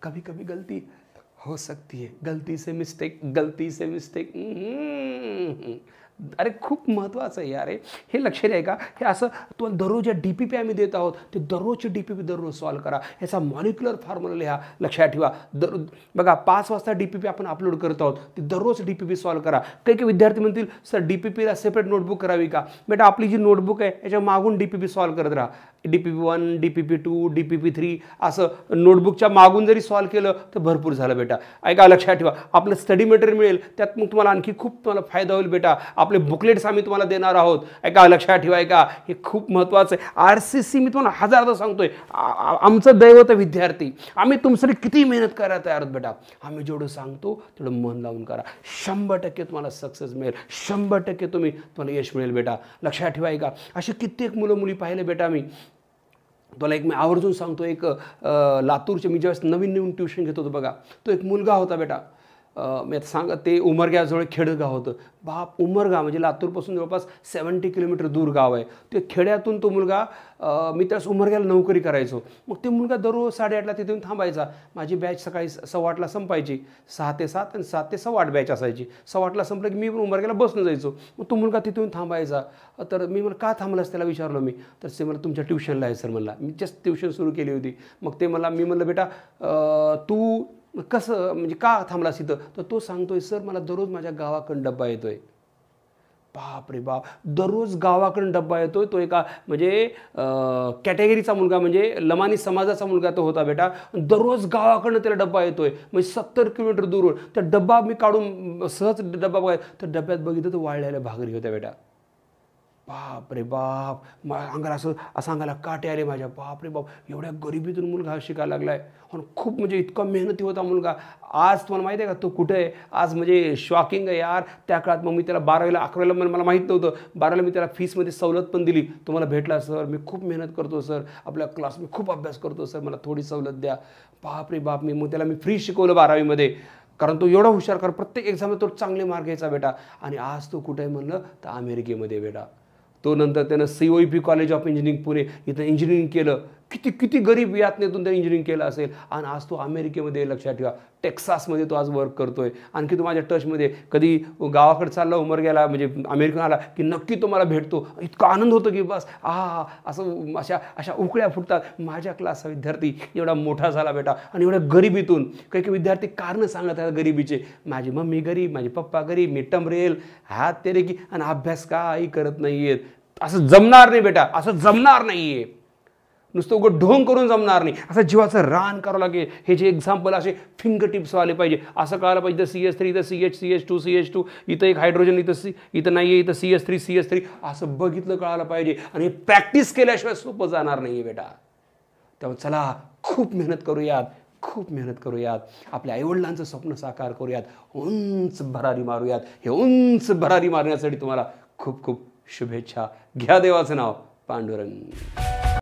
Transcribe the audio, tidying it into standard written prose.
कभी कभी गलती हो सकती है, गलती से मिस्टेक। अरे खूप महत्त्वाचं आहे यार हे लक्ष द्या का, हे असं तुम्हाला दररोज या DPP आम्ही देत आहोत, ते दररोजचे DPP दररोज सॉल्व करा, ह्याचा मॉलिक्युलर फॉर्म्युला लिहा, लक्षात ठेवा। बघा 5 वाजता DPP आपण अपलोड करत आहोत, ते दररोज DPP सॉल्व करा। काही विद्यार्थी म्हणतील सर DPPला सेपरेट नोटबुक करावी का? बेटा आपली जी नोटबुक आहे याच्या मागून DPP सॉल्व करत राहा, DPP1 DPP2 DPP3 असं नोटबुकच्या मागून जरी सॉल्व केलं तर भरपूर झालं बेटा। ऐका लक्षात ठेवा, आपलं स्टडी मटेरियल मिळेल त्यात मग तुम्हाला आणखी खूप तुम्हाला फायदा होईल बेटा। आपले बुकलेट्स आम्ही तुम्हाला देणार आहोत, ऐका लक्षात ठेवा, ऐका हे खूप महत्त्वाचं आहे। RCC मी तुम्हाला हजारदा सांगतोय, आमचं दैवत विद्यार्थी, आम्ही तुमच्यासाठी किती मेहनत करायला तयार आहोत बेटा। आम्ही जेवढं सांगतो तेवढं मन लावून करा, 100% तुम्हाला सक्सेस मिळेल, 100% तुम्हाला यश मिळेल बेटा। लक्षात ठेवा, ऐका अशी कित्येक मुलं मुली पाहिले बेटा मी तुला एक मी आवर्जून सांगतो, एक लातूरचे मी ज्यावेळेस नवीन ट्युशन घेत होतो बघा, तो एक मुलगा होता बेटा, मी आता सांगा ते उमरग्याजवळ खेडगाव होतं बाप, उमरगा म्हणजे लातूरपासून जवळपास 70 किलोमीटर दूर गाव आहे। ते खेड्यातून तो मुलगा, मी त्यास उमरग्याला नोकरी करायचो, मग ते मुलगा दररोज 8:30ला तिथून थांबायचा। माझी बॅच सकाळी 8:15ला संपायची, 6 ते 7 आणि 7 ते 8:15 बॅच असायची। 8:15ला संपलं की मी पण उमरग्याला बसणं जायचो, मग तो मुलगा तिथून थांबायचा। तर मी मला का थांबलास त्याला विचारलं मी, तर ते मला तुमच्या ट्युशनला आहे सर म्हणला, मी जस्ट ट्युशन सुरू केली होती। मग ते मी म्हणलं बेटा तू कसं म्हणजे का थांबलास इथं, तर तो सांगतोय सर मला दररोज माझ्या गावाकडून डब्बा येतोय। बाप रे बाप, दररोज गावाकडून डब्बा येतोय। तो एका म्हणजे कॅटेगरीचा मुलगा, म्हणजे लमानी समाजाचा मुलगा तो होता बेटा, दररोज गावाकडनं त्याला डब्बा येतोय, म्हणजे 70 किलोमीटर दूरवर। त्या डब्बा मी काढून सहज डब्बा बघायला, तर डब्यात बघितलं तर वाळलेल्या भाकरी होत्या बेटा। बाप रे बाप, अंगाला असं अंगाला काटे आले माझ्या, बाप रे बाप, एवढ्या गरिबीतून मुलगा शिकायला लागलाय आणि खूप म्हणजे इतका मेहनती होता मुलगा। आज तुम्हाला माहिती आहे का तो कुठे आहे आज, म्हणजे शॉकिंग आहे यार। त्या काळात मग मी त्याला 12वीला 11वीला मला माहीत नव्हतं, 12वीला मी त्याला फीसमध्ये सवलत पण दिली। तो मला भेटला, सर मी खूप मेहनत करतो सर, आपल्या क्लास मी खूप अभ्यास करतो सर, मला थोडी सवलत द्या। बाप रे बाप, मग त्याला मी फ्री शिकवलं 12वीमध्ये, कारण तो एवढा हुशार, कारण प्रत्येक एक्झामला तो चांगले मार्क घ्यायचा बेटा। आणि आज तो कुठे आहे म्हणलं तर अमेरिकेमध्ये बेटा। तो नंतर त्यानं COEP college of engineering Pune इथं इंजिनिअरिंग केलं, किती गरीब यातनेतून त्याने इंजिनिअरिंग केलं असेल, आणि आज तो अमेरिकेमध्ये, लक्षात ठेवा टेक्सासमध्ये तो आज वर्क करतोय। आणखी तो माझ्या टचमध्ये, कधी गावाकडे चालला उमरग्याला म्हणजे अमेरिकेला आला की नक्की तो मला भेटतो, इतका आनंद होतो की बस असं अशा उकळ्या फुटतात। माझ्या क्लासचा विद्यार्थी एवढा मोठा झाला बेटा, आणि एवढ्या गरिबीतून काही विद्यार्थी कारणं सांगत आहेत गरिबीचे, माझी मम्मी गरीब, माझे पप्पा गरीब, मी टमरेल हात तेरे की, आणि अभ्यास काही करत नाहीयेत। असं जमणार नाही बेटा, असं जमणार नाहीये, नुसतं उघड ढोंग करून जमणार नाही, असं जीवाचं रान करावं लागेल। हे जे एक्झाम्पल असे फिंगर टिप्स आले पाहिजे, असं कळायला पाहिजे CH3 इथं CH2 CH2 इथं एक हायड्रोजन इथं नाही आहे, इथं CH3 असं बघितलं कळायला पाहिजे, आणि प्रॅक्टिस केल्याशिवाय सोपं जाणार नाही बेटा। त्यामुळे चला खूप मेहनत करूयात, आपल्या आईवडिलांचं स्वप्न साकार करूयात, उंच भरारी मारूयात। हे उंच भरारी मारण्यासाठी तुम्हाला खूप खूप शुभेच्छा। घ्या देवाचं नाव पांडुरंग।